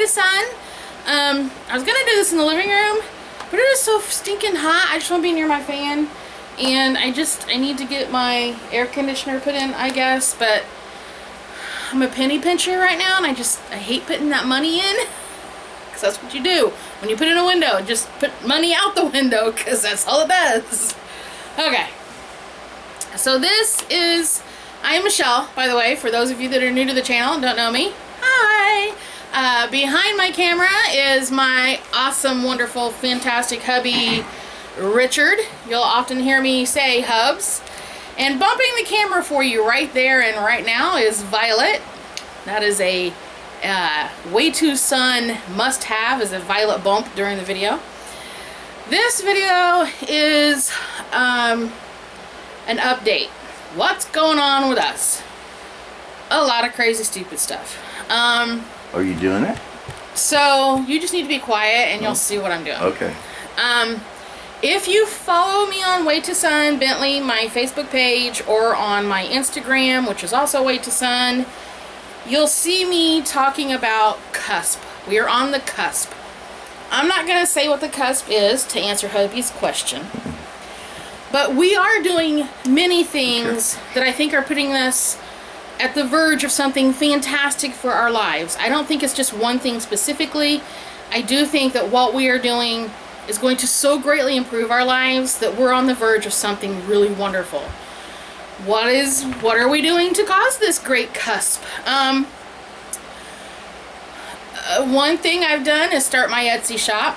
to sun. I was gonna do this in the living room, but it is so stinking hot. I just want to be near my fan, and I need to get my air conditioner put in, I guess. But I'm a penny pincher right now, and I hate putting that money in, because that's what you do when you put in a window. Just put money out the window, because that's all it does. Okay, so this is, I am Michelle, by the way, for those of you that are new to the channel and don't know me. Hi! Behind my camera is my awesome, wonderful, fantastic hubby, Richard. You'll often hear me say Hubs. And bumping the camera for you right there and right now is Violet. That is a Way Too Sun must-have, is a Violet bump during the video. This video is an update. What's going on with us? A lot of crazy, stupid stuff. Are you doing it? So you just need to be quiet and you'll see what I'm doing. Okay. If you follow me on Way to Sun Bentley, my Facebook page, or on my Instagram, which is also Way to Sun, you'll see me talking about cusp. We are on the cusp. I'm not going to say what the cusp is to answer hubby's question, but we are doing many things that I think are putting us at the verge of something fantastic for our lives. I don't think it's just one thing specifically. I do think that what we are doing is going to so greatly improve our lives that we're on the verge of something really wonderful. What are we doing to cause this great cusp? One thing I've done is start my Etsy shop.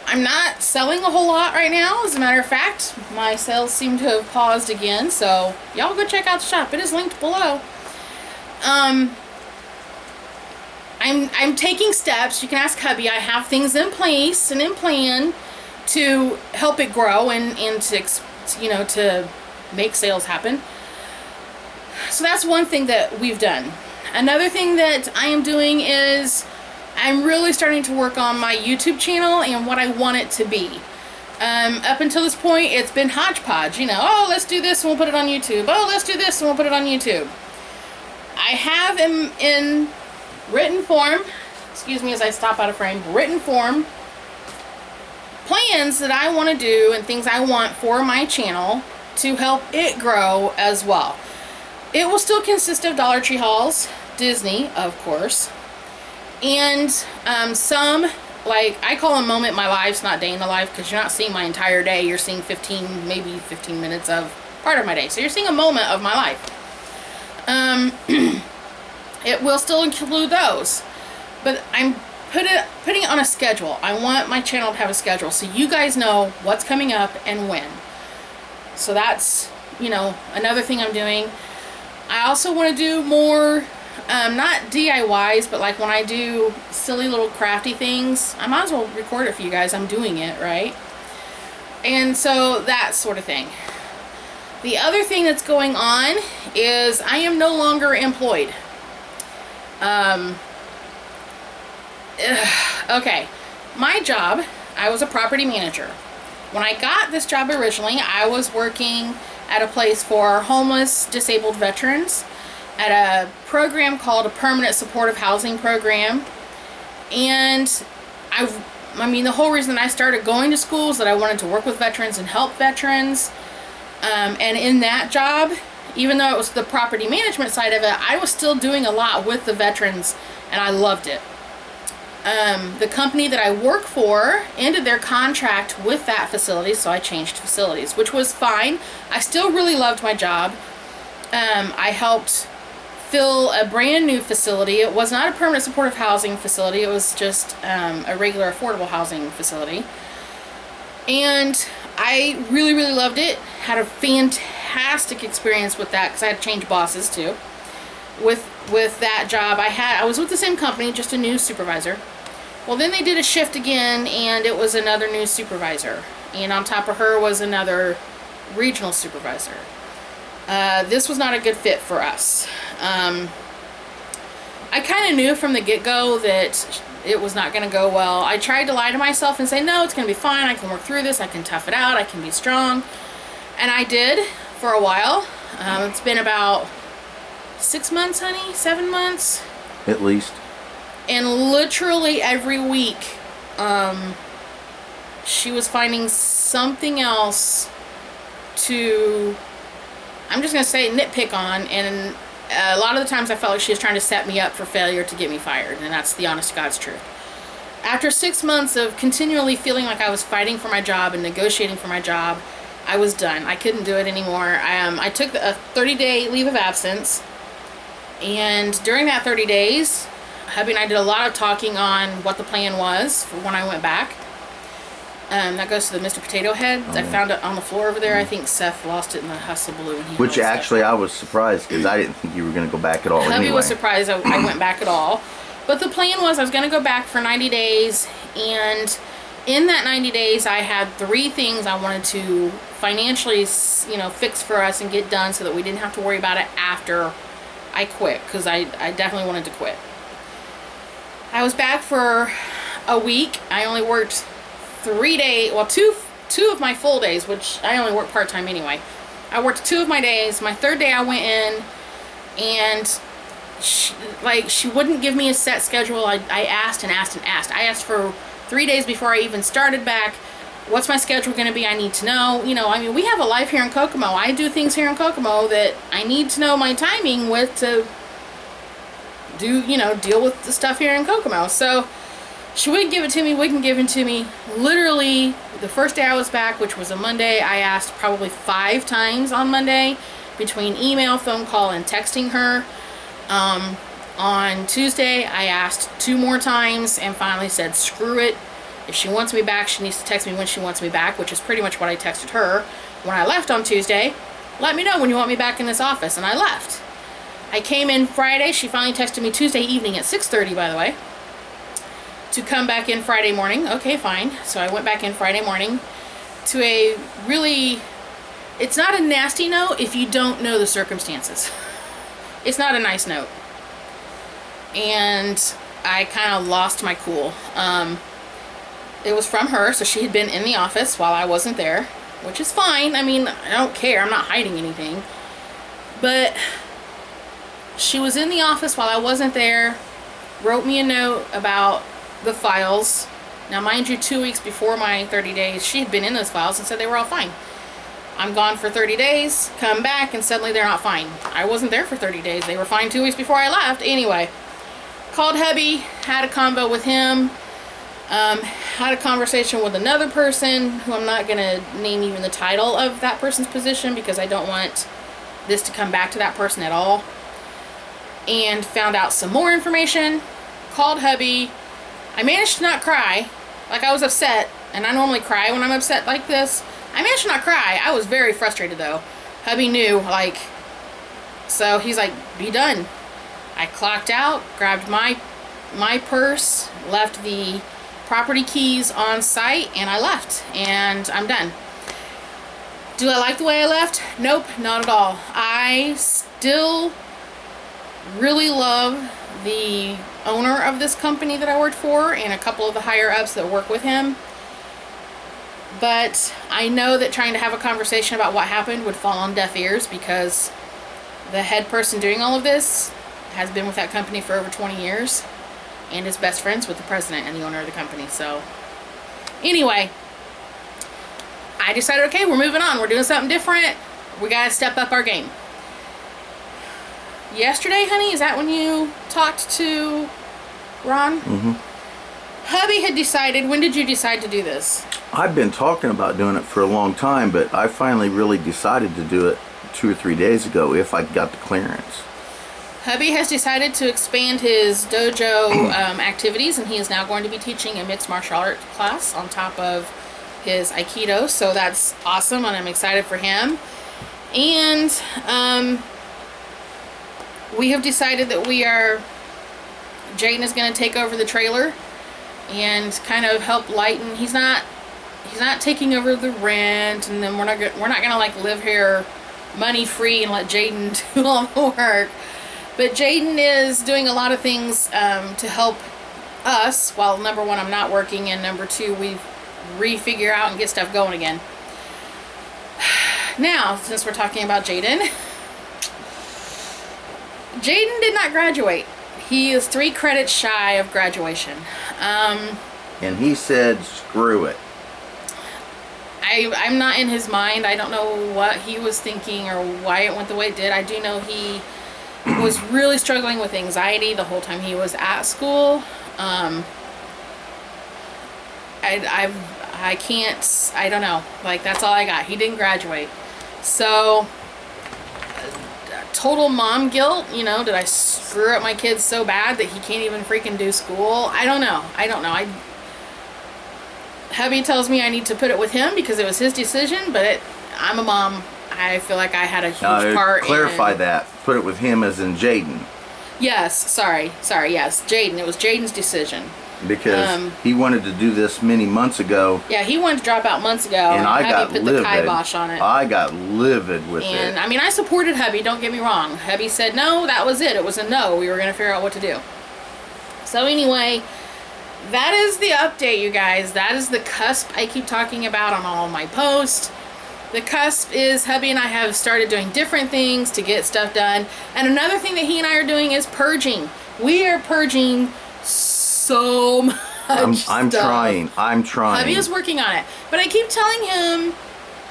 I'm not selling a whole lot right now. As a matter of fact, my sales seem to have paused again, so y'all go check out the shop. It is linked below. I'm taking steps. You can ask hubby. I have things in place and in plan to help it grow and to make sales happen. So that's one thing that we've done. Another thing that I am doing is I'm really starting to work on my YouTube channel and what I want it to be. Up until this point, it's been hodgepodge. Oh, let's do this and we'll put it on YouTube. Oh, let's do this and we'll put it on YouTube. I have in written form, excuse me as I stop out of frame, written form, plans that I want to do and things I want for my channel to help it grow as well. It will still consist of Dollar Tree hauls, Disney, of course, and some, like, I call them moment in my life, not day in the life, because you're not seeing my entire day. You're seeing maybe 15 minutes of part of my day. So you're seeing a moment of my life. It will still include those, but I'm putting it on a schedule. I want my channel to have a schedule so you guys know what's coming up and when. So that's, another thing I'm doing. I also want to do more, not DIYs, but like when I do silly little crafty things, I might as well record it for you guys. I'm doing it, right? And so that sort of thing. The other thing that's going on is I am no longer employed. Okay, my job, I was a property manager. When I got this job originally, I was working at a place for homeless, disabled veterans at a program called a Permanent Supportive Housing Program. And the whole reason I started going to school is that I wanted to work with veterans and help veterans. And in that job, even though it was the property management side of it, I was still doing a lot with the veterans, and I loved it. The company that I work for ended their contract with that facility, so I changed facilities, which was fine. I still really loved my job. I helped fill a brand new facility. It was not a permanent supportive housing facility. It was just a regular affordable housing facility. And I really, really loved it. Had a fantastic experience with that because I had to change bosses too. With that job, I was with the same company, just a new supervisor. Well, then they did a shift again, and it was another new supervisor. And on top of her was another regional supervisor. This was not a good fit for us. I kind of knew from the get-go that it was not going to go well. I tried to lie to myself and say, no, it's going to be fine. I can work through this. I can tough it out. I can be strong. And I did for a while. It's been about 6 months, honey? 7 months? At least. And literally every week, she was finding something else to, I'm just going to say, nitpick on. And a lot of the times I felt like she was trying to set me up for failure to get me fired. And that's the honest to God's truth. After 6 months of continually feeling like I was fighting for my job and negotiating for my job, I was done. I couldn't do it anymore. I took a 30-day leave of absence. And during that 30 days, hubby and I did a lot of talking on what the plan was for when I went back. That goes to the Mr. Potato Head. I found it on the floor over there. I think Seth lost it in the hustle blue. Which actually I was surprised because I didn't think you were going to go back at all. Hubby anyway. was surprised I went back at all. But the plan was I was going to go back for 90 days. And in that 90 days, I had 3 things I wanted to financially, fix for us and get done so that we didn't have to worry about it after I quit. Because I definitely wanted to quit. I was back for a week. I only worked 3 days, well, two of my full days, which I only work part-time anyway. I worked 2 of my days. My 3rd day I went in, and she wouldn't give me a set schedule. I asked and asked and asked. I asked for 3 days before I even started back. What's my schedule going to be? I need to know. We have a life here in Kokomo. I do things here in Kokomo that I need to know my timing with to deal with the stuff here in Kokomo. So she wouldn't give it to me, wouldn't give it to me. Literally, the first day I was back, which was a Monday, I asked probably 5 times on Monday between email, phone call, and texting her. On Tuesday, I asked 2 more times and finally said, screw it. If she wants me back, she needs to text me when she wants me back, which is pretty much what I texted her when I left on Tuesday. Let me know when you want me back in this office, and I left. I came in Friday. She finally texted me Tuesday evening at 6:30, by the way, to come back in Friday morning. Okay, fine. So I went back in Friday morning to a really, it's not a nasty note if you don't know the circumstances. It's not a nice note. And I kind of lost my cool. It was from her, so she had been in the office while I wasn't there, which is fine. I don't care. I'm not hiding anything. But she was in the office while I wasn't there, wrote me a note about the files. Now, mind you, 2 weeks before my 30 days, she had been in those files and said they were all fine. I'm gone for 30 days, come back, and suddenly they're not fine. I wasn't there for 30 days. They were fine 2 weeks before I left. Anyway, called hubby, had a convo with him, had a conversation with another person who I'm not going to name even the title of that person's position because I don't want this to come back to that person at all. And found out some more information, called hubby. I managed to not cry. Like, I was upset, and I normally cry when I'm upset like this. I managed to not cry. I was very frustrated, though. Hubby knew, so he's like, be done. I clocked out, grabbed my purse, left the property keys on site, and I left. And I'm done. Do I like the way I left? Nope, not at all. I still really love the owner of this company that I worked for and a couple of the higher ups that work with him. But I know that trying to have a conversation about what happened would fall on deaf ears because the head person doing all of this has been with that company for over 20 years and is best friends with the president and the owner of the company. So anyway, I decided, okay, we're moving on. We're doing something different. We got to step up our game. Yesterday, honey, is that when you talked to Ron? Mm-hmm. Hubby had decided, when did you decide to do this? I've been talking about doing it for a long time, but I finally really decided to do it 2 or 3 days ago if I got the clearance. Hubby has decided to expand his dojo activities, and he is now going to be teaching a mixed martial art class on top of his Aikido, so that's awesome, and I'm excited for him. And we have decided that Jaden is going to take over the trailer and kind of help lighten. He's not taking over the rent, and then we're not gonna live here money free and let Jaden do all the work. But Jaden is doing a lot of things to help us. Well, number one, I'm not working, and number two, we refigure out and get stuff going again. Now, since we're talking about Jaden did not graduate. He is 3 credits shy of graduation. And he said, screw it. I'm not in his mind. I don't know what he was thinking or why it went the way it did. I do know he was really struggling with anxiety the whole time he was at school. I don't know. Like, that's all I got. He didn't graduate. So, total mom guilt, you know, did I screw up my kid so bad that he can't even freaking do school? I don't know. Hubby tells me I need to put it with him because it was his decision, but I'm a mom. I feel like I had a huge part clarify that. Put it with him as in Jaden. Yes, sorry, yes, Jaden. It was Jaden's decision. Because he wanted to do this many months ago. Yeah, he wanted to drop out months ago. And I got put livid. The kibosh on it. I got livid with it. And I mean, I supported hubby, don't get me wrong. Hubby said no, that was it. It was a no. We were going to figure out what to do. So anyway, that is the update, you guys. That is the cusp I keep talking about on all of my posts. The cusp is hubby and I have started doing different things to get stuff done. And another thing that he and I are doing is purging. We are purging so much I'm trying. Hubby is working on it. But I keep telling him,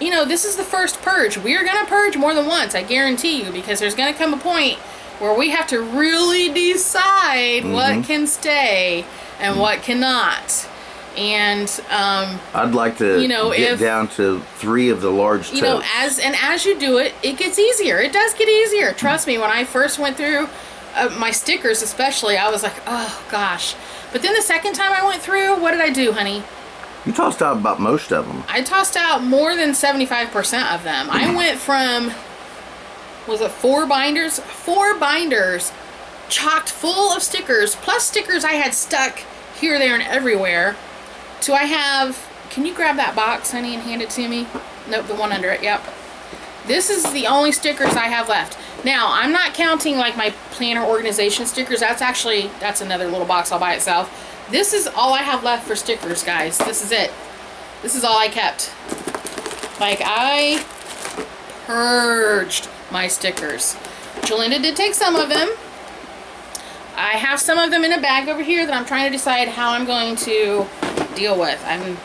you know, this is the first purge. We are going to purge more than once, I guarantee you, because there's going to come a point where we have to really decide what can stay and what cannot. And I'd like to get down to 3 of the large totes. You know, as you do it, it gets easier. It does get easier. Trust me, when I first went through my stickers especially, I was like, oh gosh. But then the second time I went through, what did I do, honey? You tossed out about most of them. I tossed out more than 75% of them. I went from, was it 4 binders? 4 binders chocked full of stickers, plus stickers I had stuck here, there, and everywhere, to I have, can you grab that box, honey, and hand it to me? Nope, the one under it, yep. This is the only stickers I have left. Now, I'm not counting like my planner organization stickers. That's another little box all by itself. This is all I have left for stickers, guys. This is it. This is all I kept. Like, I purged my stickers. Jalinda did take some of them. I have some of them in a bag over here that I'm trying to decide how I'm going to deal with. I'm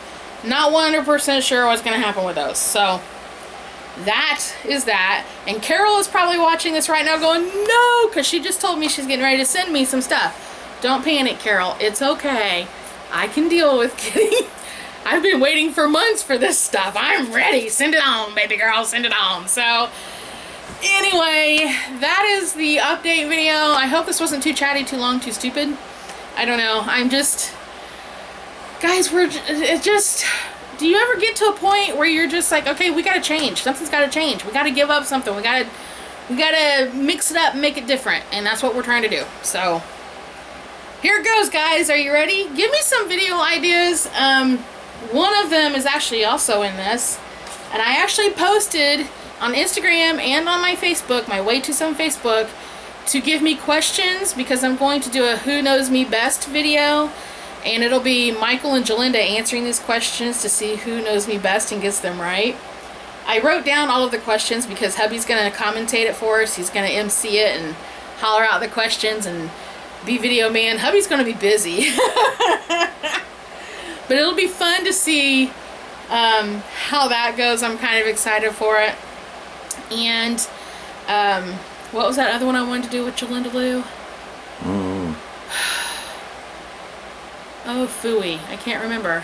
not 100% sure what's going to happen with those. So, that is that. And Carol is probably watching this right now going, no, because she just told me she's getting ready to send me some stuff. Don't panic, Carol. It's okay. I can deal with getting... I've been waiting for months for this stuff. I'm ready. Send it on, baby girl. Send it on. So, anyway, that is the update video. I hope this wasn't too chatty, too long, too stupid. I don't know. I'm just... Guys, it's just... Do you ever get to a point where you're just like, okay, we gotta change. Something's gotta change. We gotta give up something. We gotta mix it up and make it different. And that's what we're trying to do. So, here it goes, guys. Are you ready? Give me some video ideas. One of them is actually also in this. And I actually posted on Instagram and on my Facebook, my Way Too Some Facebook, to give me questions because I'm going to do a Who Knows Me Best video. And it'll be Michael and Jalinda answering these questions to see who knows me best and gets them right. I wrote down all of the questions because hubby's going to commentate it for us. He's going to MC it and holler out the questions and be video man. Hubby's going to be busy. But it'll be fun to see how that goes. I'm kind of excited for it. And what was that other one I wanted to do with Jalinda Lou? Oh, phooey. I can't remember.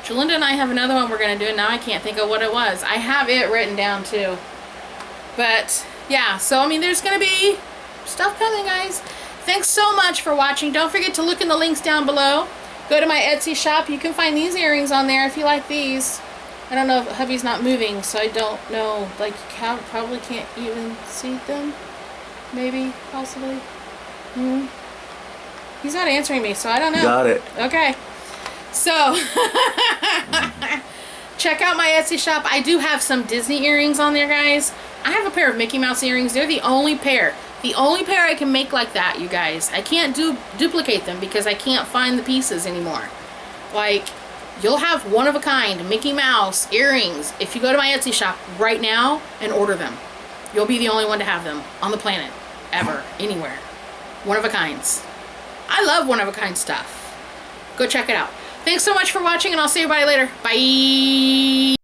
Jalinda and I have another one we're going to do, and now I can't think of what it was. I have it written down, too. But, yeah. So, I mean, there's going to be stuff coming, guys. Thanks so much for watching. Don't forget to look in the links down below. Go to my Etsy shop. You can find these earrings on there if you like these. I don't know if hubby's not moving, so I don't know. Like, you probably can't even see them. Maybe. Possibly. He's not answering me, so I don't know. Got it. Okay. So, check out my Etsy shop. I do have some Disney earrings on there, guys. I have a pair of Mickey Mouse earrings. They're the only pair. The only pair I can make like that, you guys. I can't duplicate them because I can't find the pieces anymore. Like, you'll have one of a kind Mickey Mouse earrings if you go to my Etsy shop right now and order them. You'll be the only one to have them on the planet. Ever. Anywhere. one-of-a-kinds. I love one-of-a-kind stuff. Go check it out. Thanks so much for watching, and I'll see everybody later. Bye.